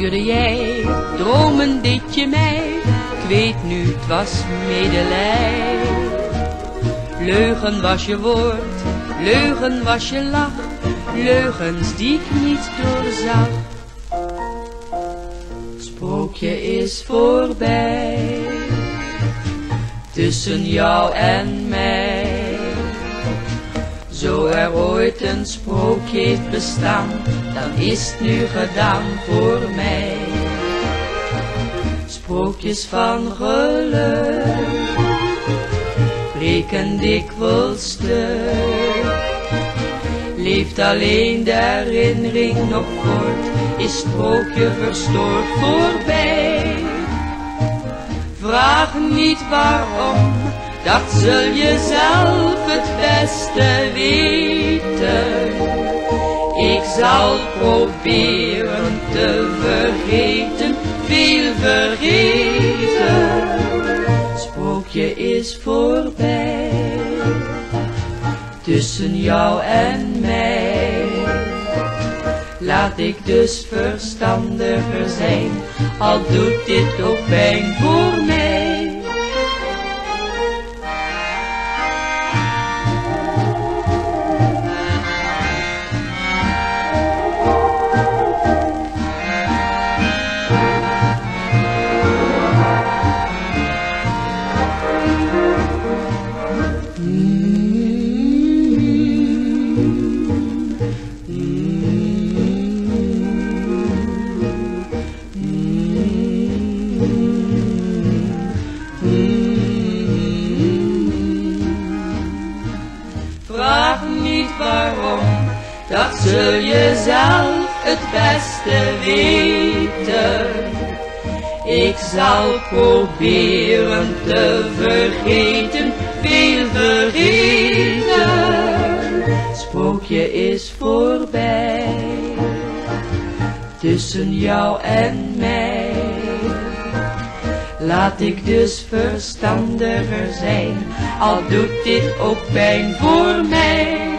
stuurde jij dromen dit je mij, ik weet nu het was medelij. Leugen was je woord, leugen was je lach, leugens die ik niet doorzag. Sprookje is voorbij, tussen jou en mij. Zo er ooit een sprookje heeft bestaan, dan is het nu gedaan voor mij. Sprookjes van geluk breken dikwijls stuk. Leeft alleen de herinnering nog voort, is sprookje verstoord voorbij. Vraag niet waarom, dat zul je zelf het beste weten. Ik zal proberen te vergeten, veel vergeten. Sprookje is voorbij, tussen jou en mij. Laat ik dus verstandiger zijn, al doet dit ook pijn voor mij. Vraag niet waarom, dat zul je zelf het beste weten. Ik zal proberen te vergeten, veel vergeten. Sprookje is voorbij, tussen jou en mij. Laat ik dus verstandiger zijn, al doet dit ook pijn voor mij.